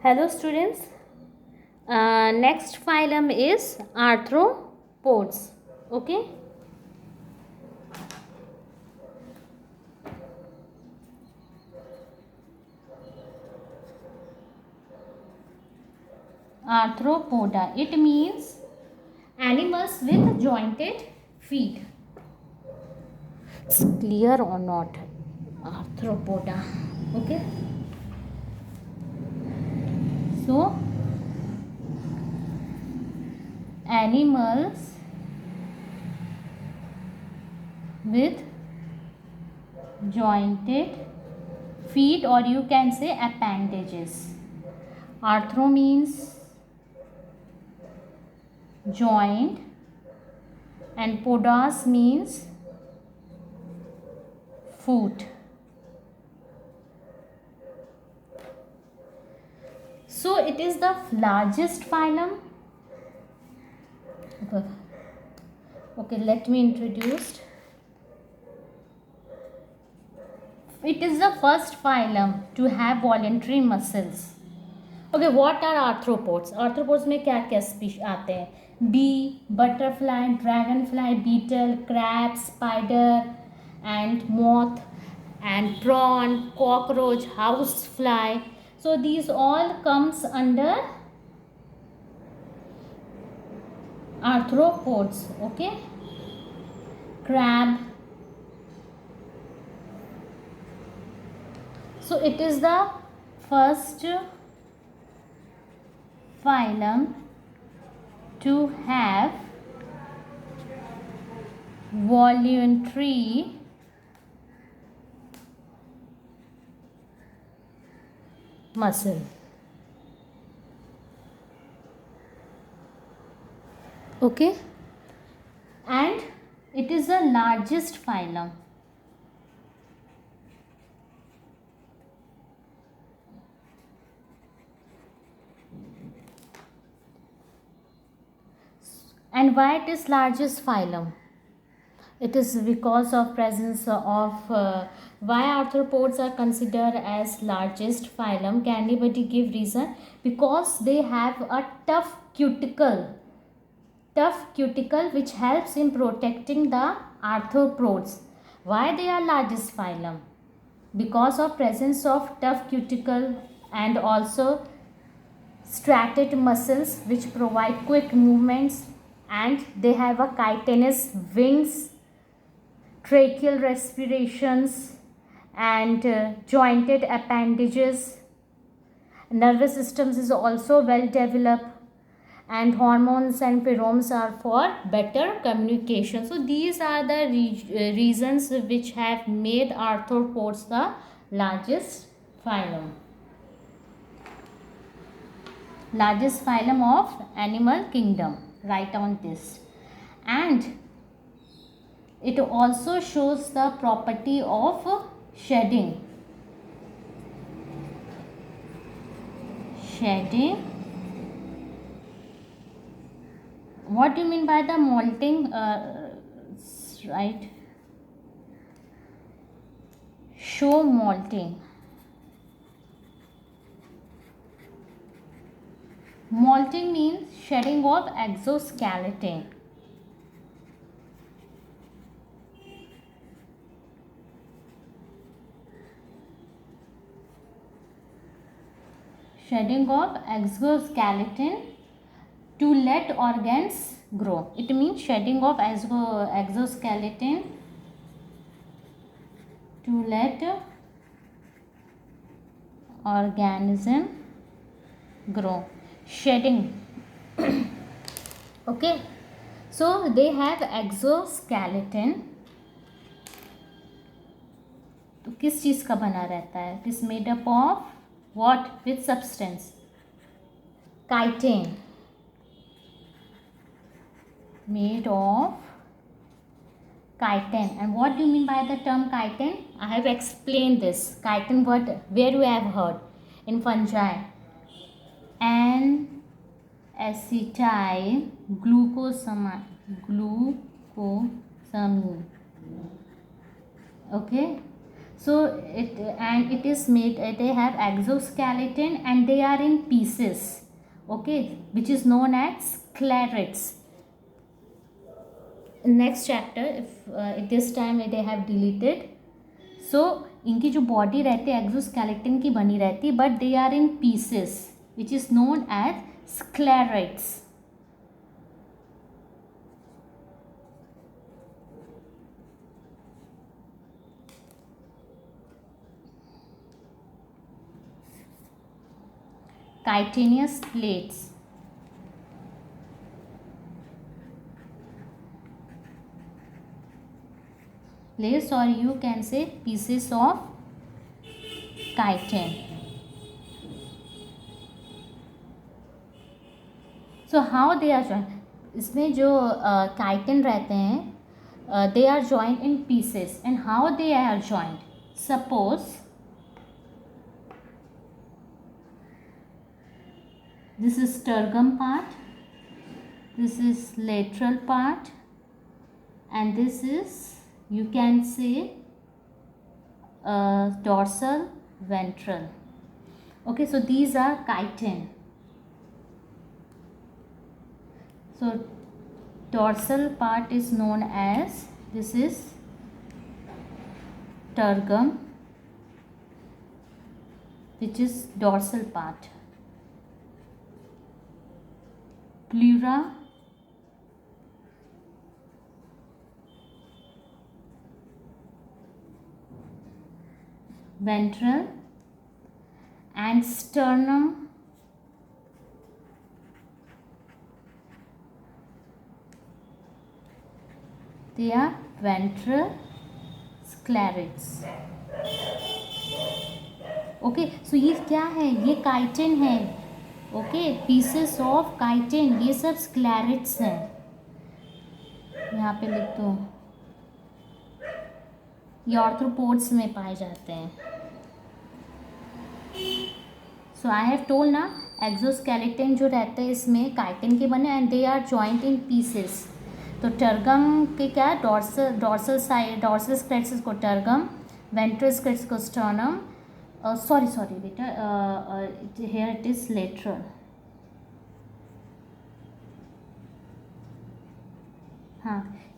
Hello students. Next phylum is arthropods. Okay. Arthropoda. It means animals with jointed feet. It's clear or not? Arthropoda. Okay. So animals with jointed feet, or you can say appendages. Arthro means joint and podas means foot. So it is the largest phylum. Okay, let me introduce. It is the first phylum to have voluntary muscles. Okay, what are arthropods? Arthropods में क्या क्या species आते हैं? Bee, butterfly, dragonfly, beetle, crab, spider, and moth, and prawn, cockroach, housefly. So these all comes under arthropods. Okay, crab. So it is the first phylum to have voluntary muscle. Okay, and it is the largest phylum. And why it is largest phylum? It is because of presence of why arthropods are considered as largest phylum. Can anybody give reason? Because they have a tough cuticle which helps in protecting the arthropods. Why they are largest phylum? Because of presence of tough cuticle and also striated muscles which provide quick movements, and they have a chitinous wings, tracheal respirations, and jointed appendages. Nervous systems is also well developed, and hormones and pheromones are for better communication. So these are the reasons which have made arthropods the largest phylum. Largest phylum of animal kingdom. Write on this. And it also shows the property of shedding. What do you mean by the molting? Right? Show molting. Molting means shedding of exoskeleton. Shedding of exoskeleton to let organs grow. It means shedding of exoskeleton to let organism grow. Shedding. Okay, so they have exoskeleton. तो किस चीज़ का बना रहता है? It is made up of what? With substance? Chitin. Made of chitin. And what do you mean by the term chitin? I have explained this. Chitin, what? Where you have heard? In fungi. N-acetyl glucosamine. Okay. So it is made, they have exoskeleton and they are in pieces, okay, which is known as sclerids. Next chapter, if this time they have deleted. So इनकी जो body रहती है exoskeleton की बनी रहती है, but they are in pieces which is known as sclerites. Chitinous plates. Plates, or you can say pieces of chitin. So how they are joined? इसमें जो chitin रहते हैं, they are joined in pieces. And how they are joined? Suppose this is tergum part, this is lateral part, and this is, you can say, dorsal ventral. Okay, so these are chitin. So dorsal part is known as, this is tergum, which is dorsal part. Pleura, ventral, and sternum, they are ventral sclerids. Okay, so ये क्या है? ये chitin है. Okay, pieces of chitin, ये सब स्क्लैरिड्स हैं. यहाँ पे लिख दो, ये आर्थ्रोपोड्स में पाए जाते हैं. सो आई हैव टोल्ड ना, एक्सोस्केलेटन जो रहते हैं इसमें काइटिन के बने and they are joint in pieces. तो टर्गम के क्या, डॉर्सल साइड, डॉर्सल स्क्लेरिड्स को टर्गम, वेंट्रल स्क्लेरिड्स को sternum. sorry beta, here it is lateral.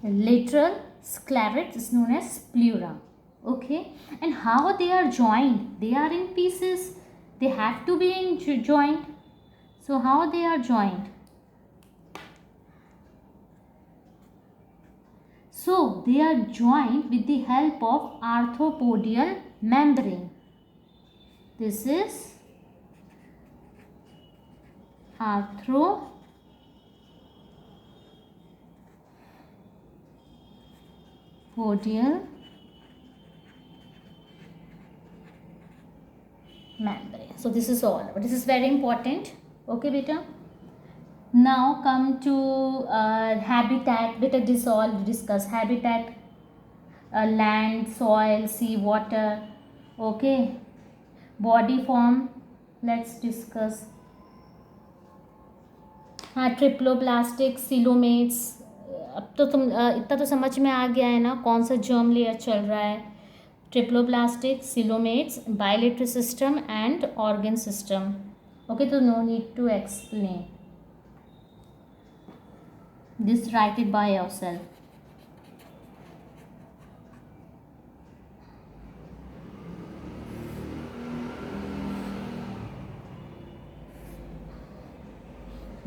Lateral sclerids is known as pleura. Okay, and how they are joined? They are in pieces, they have to be in joint. So how they are joined? So they are joined with the help of arthropodial membrane. This is arthropodial membrane. So this is all. This is very important. Okay, beta. Now come to habitat. Beta, this all discuss habitat, land, soil, sea, water. Okay. Body form, let's discuss. हाँ, triploblastic, coelomates. अब तो तुम इतना तो समझ में आ गया है ना कौन सा जर्म लेयर चल रहा है. Triploblastic, coelomates, bilateral system and organ system. Okay, तो no need to explain this, write it by yourself.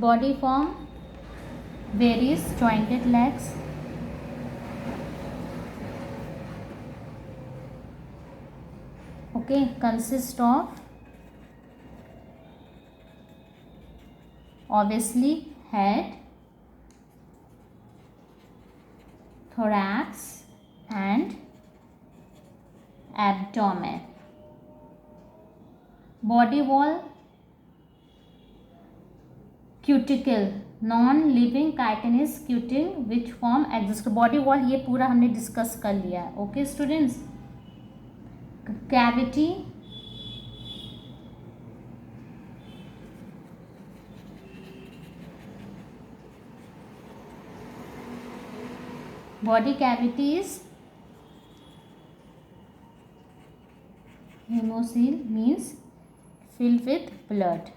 Body form varies. Jointed legs, okay, consist of obviously head, thorax and abdomen. Body wall, cuticle, non living chitinous cutin which form exist. Body wall ये पूरा हमने discuss कर लिया है. Okay students, cavity, body cavity is Hemocoel means filled with blood.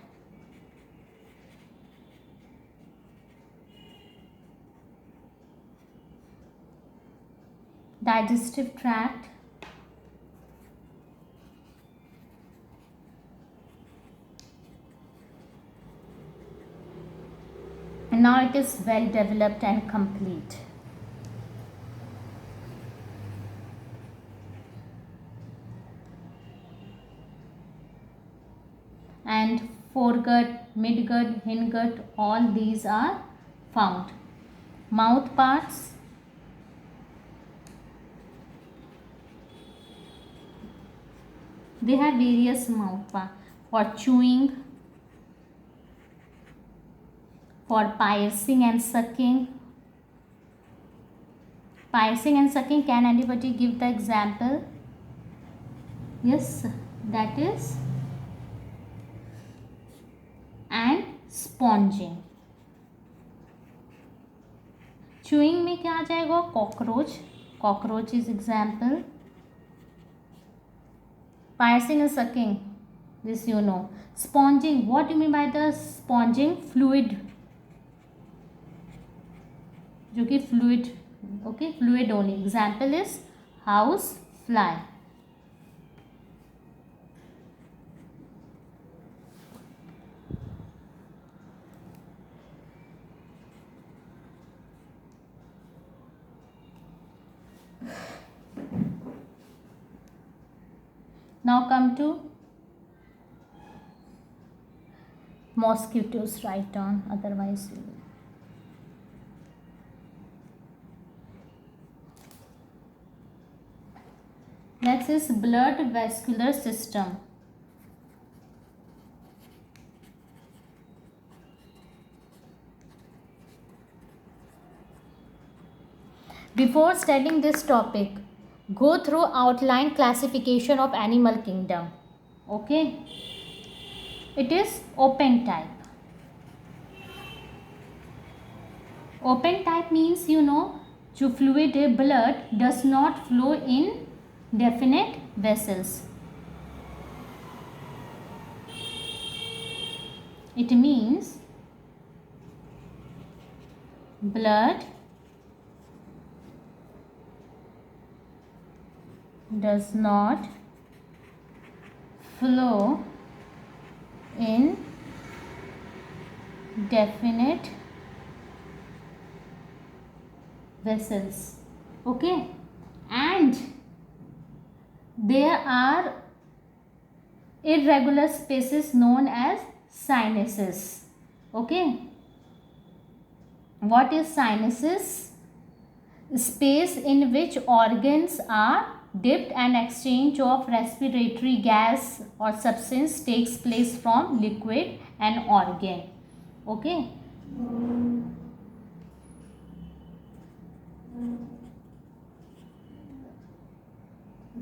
Digestive tract. And now it is well developed and complete. And foregut, midgut, hindgut, all these are found. Mouth parts. They have various mouth parts for chewing, for piercing and sucking. Piercing and sucking, can anybody give the example? Yes, that is. And sponging. Chewing में क्या आ जाएगा? Cockroach. Cockroach is example. Piercing and sucking, this you know. Sponging, what do you mean by the sponging? Fluid, जो कि fluid, okay, fluid only. Example is house fly. Now come to mosquitoes. Write down, otherwise next is blood vascular system. Before studying this topic, go through outline classification of animal kingdom. Okay, it is open type. Open type means, you know, जो fluid blood does not flow in definite vessels. It means blood does not flow in definite vessels. Okay, and there are irregular spaces known as sinuses. Okay, what is sinuses? Space in which organs are dipped and exchange of respiratory gas or substance takes place from liquid and organ. Okay,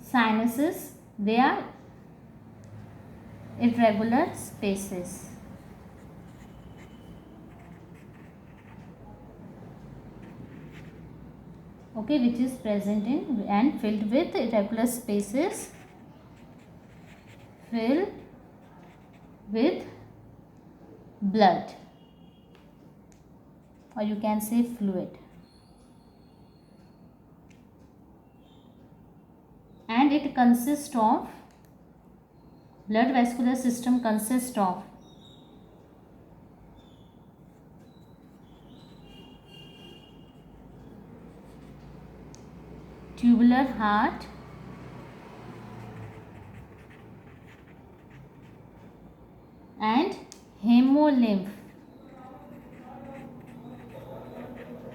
sinuses, they are irregular spaces. Okay, which is present in and filled with irregular spaces, filled with blood, or you can say fluid. And it consists of, blood vascular system consists of tubular heart, and hemolymph.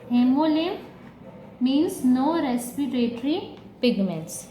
Hemolymph means no respiratory pigments.